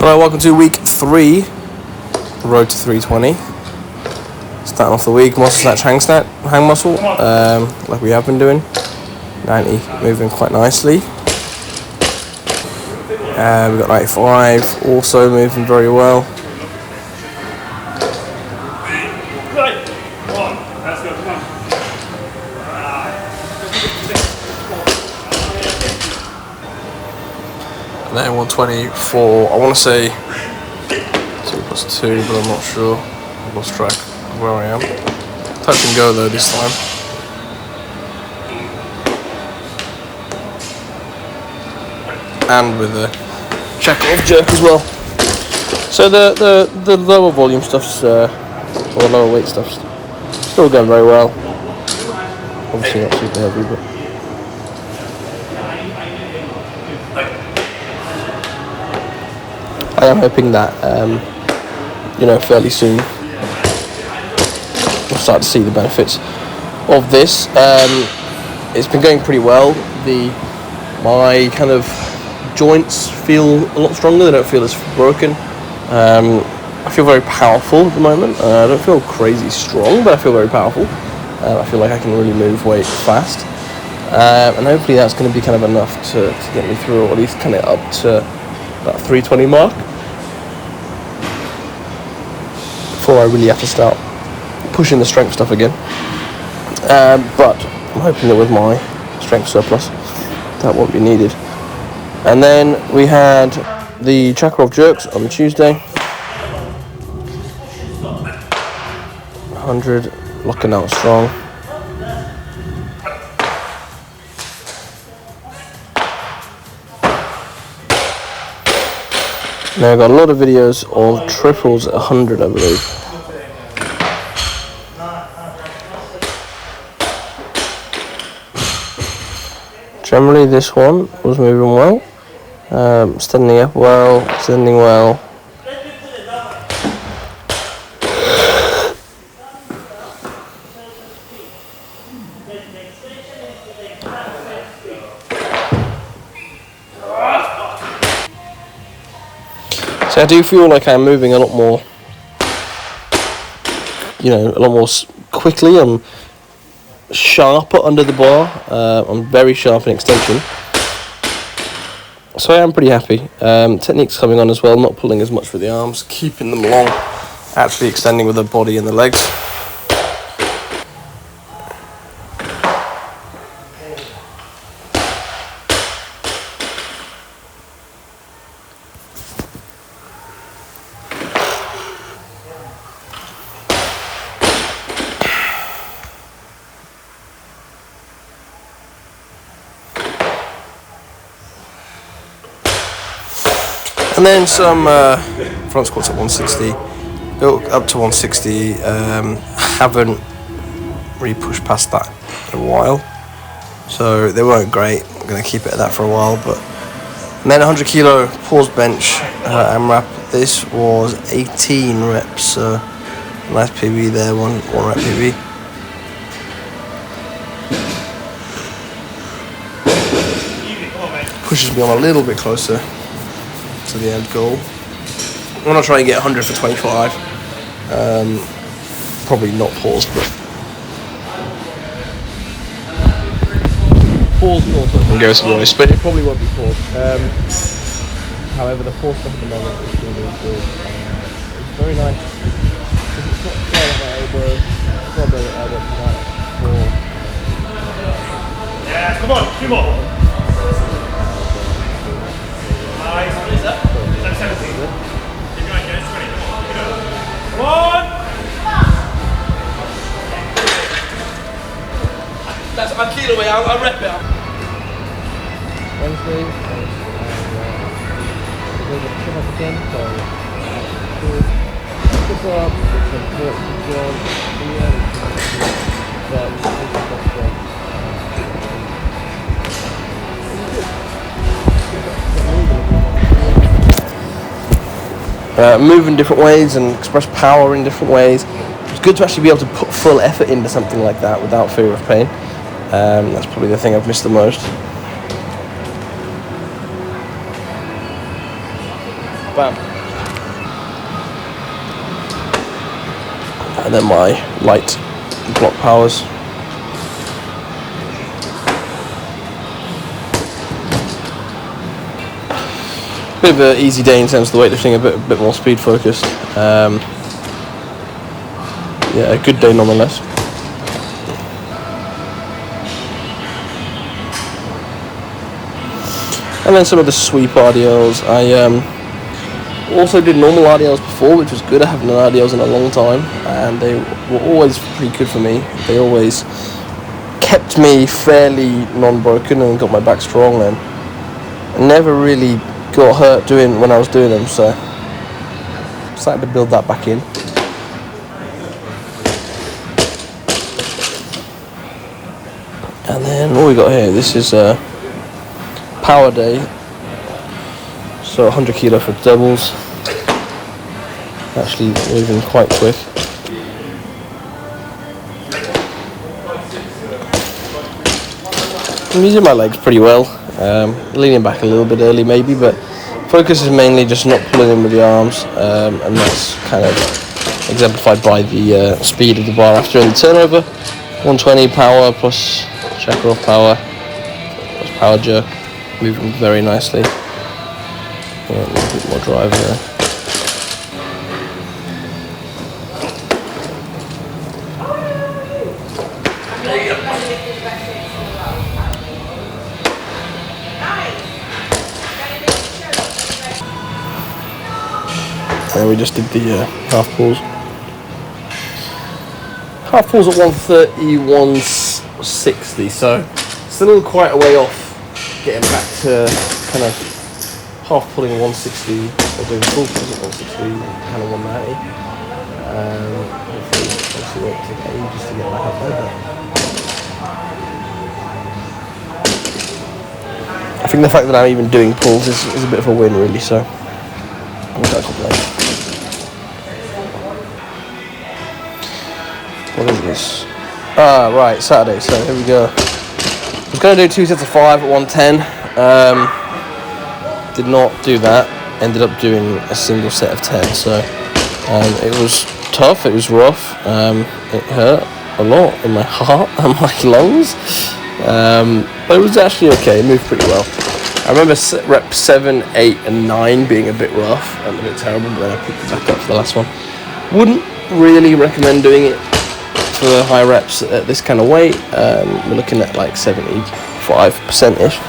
Alright, welcome to week 3, road to 320. Starting off the week, muscle snatch, hang muscle, like we have been doing. 90 moving quite nicely. We've got 95 also moving very well. And then 120 for, I want to say 2+2, but I'm not sure. I've lost track of where I am. Touch and go though this time. And with a check-off jerk as well. So the lower volume stuff's, or the lower weight stuff's still going very well. Obviously not super heavy, but. I am hoping that, fairly soon we'll start to see the benefits of this. It's been going pretty well. My kind of joints feel a lot stronger. They don't feel as broken. I feel very powerful at the moment. I don't feel crazy strong, but I feel very powerful. I feel like I can really move weight fast. And hopefully that's going to be kind of enough to get me through, or at least kind of up to that 320 mark. Before I really have to start pushing the strength stuff again. But I'm hoping that with my strength surplus, that won't be needed. And then we had the Chekhov jerks on Tuesday. 100, locking out strong. Now I've got a lot of videos of triples at 100, I believe. Generally this one was moving well, standing up well, extending well. So I do feel like I'm moving a lot more, a lot more quickly. I'm sharper under the bar. I'm very sharp in extension. So I am pretty happy. Technique's coming on as well, not pulling as much with the arms, keeping them long, actually extending with the body and the legs. And then some front squats at 160, built up to 160, haven't really pushed past that in a while, so they weren't great. I'm going to keep it at that for a while. And then 100 kilo pause bench AMRAP. This was 18 reps, so nice PB there, one rep PB. Pushes me on a little bit closer to the end goal. I'm going to try and get 100 for 25. Probably not paused, but paused also can go to voice, but it probably won't be paused. However, the pause stuff at the moment is really good. It's very nice. It's not quite at my elbow. It's not very elbow tonight. Yeah, come on, 2 more. What is that? 17. Keep going, get 20. Come on! That's a kilo away, I'll rep it up. Wednesday, we're going to come up again, so push up, some port, jog, move in different ways and express power in different ways. It's good to actually be able to put full effort into something like that without fear of pain. That's probably the thing I've missed the most. Bam. and then my light block powers. Bit of an easy day in terms of the weightlifting, a bit more speed focused. Yeah, a good day nonetheless. And then some of the sweep RDLs. I also did normal RDLs before, which was good. I haven't done RDLs in a long time, and they were always pretty good for me. They always kept me fairly non-broken and got my back strong, and I never really got hurt when I was doing them. So I'm starting to build that back in. And then what we got here? This is power day, so 100 kilo for doubles, actually moving quite quick. I'm using my legs pretty well, leaning back a little bit early maybe, but focus is mainly just not pulling in with the arms, and that's kind of exemplified by the speed of the bar after in the turnover. 120 power plus checker off power plus power jerk. Moving very nicely. Yeah, a little bit more drive there. And we just did the half pulls. Half pulls at 130, 160, so still quite a way off getting back to kind of half pulling 160 or doing full pulls at 160, kind of 190. Hopefully, obviously won't take ages to get back up there. But I think the fact that I'm even doing pulls is a bit of a win, really. So I can't complain. What is this? Right, Saturday. So here we go. I was going to do 2 sets of 5 at 110, did not do that, ended up doing a single set of 10, so it was tough, it was rough, it hurt a lot in my heart and my lungs, but it was actually okay, it moved pretty well. I remember rep 7, 8 and 9 being a bit rough and a bit terrible, but then I picked it back up for the last one. Wouldn't really recommend doing it for high reps at this kind of weight. We're looking at like 75%-ish.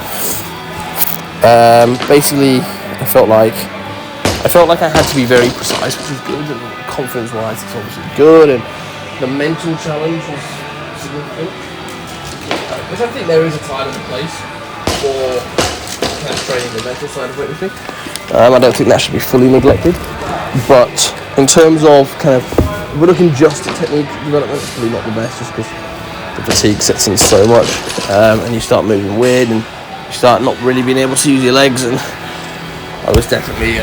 Basically, I felt like I had to be very precise, which was good, and confidence-wise it's obviously good, and the mental challenge was significant. Because I think there is a time and a place for kind of training the mental side of weightlifting. I don't think that should be fully neglected, but in terms of kind of, if we're looking just at technique development, it's probably not the best, just because the fatigue sets in so much, and you start moving weird, and you start not really being able to use your legs. And I was definitely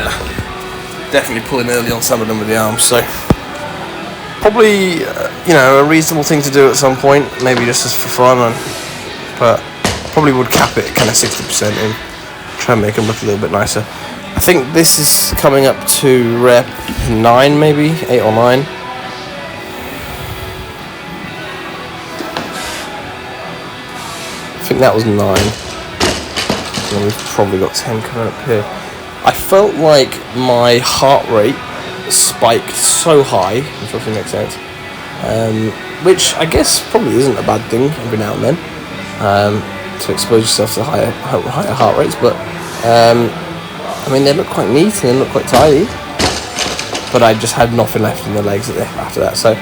pulling early on some of them with the arms, so probably a reasonable thing to do at some point, maybe just as for fun, but probably would cap it at kind of 60% and try and make them look a little bit nicer. I think this is coming up to rep 9, maybe 8 or 9. I think that was 9. And we've probably got 10 coming up here. I felt like my heart rate spiked so high, which hopefully makes sense, which I guess probably isn't a bad thing every now and then, to expose yourself to higher heart rates, but I mean, they look quite neat and they look quite tidy, but I just had nothing left in the legs after that. So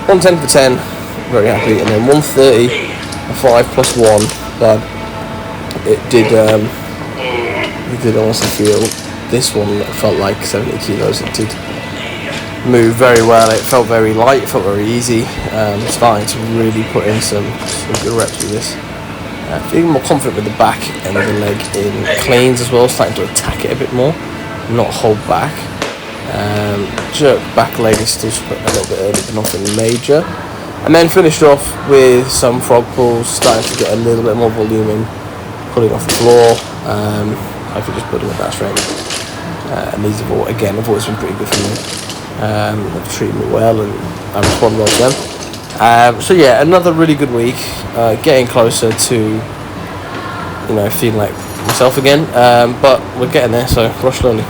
110 for 10, very happy, and then 130 for 5 plus 1, but it did honestly feel, this one felt like 70 kilos. It did move very well, it felt very light, it felt very easy. Starting to really put in some good reps with this. Feeling more confident with the back and the leg in cleans as well, starting to attack it a bit more, not hold back. Jerk back leg is still a little bit early, but nothing major. And then finished off with some frog pulls, starting to get a little bit more volume in, pulling off the floor, hopefully just building up that strength. And these have always been pretty good for me. They've treated me well, and I respond well to them. So yeah, another really good week. Getting closer to, feeling like myself again. But we're getting there, so rush slowly.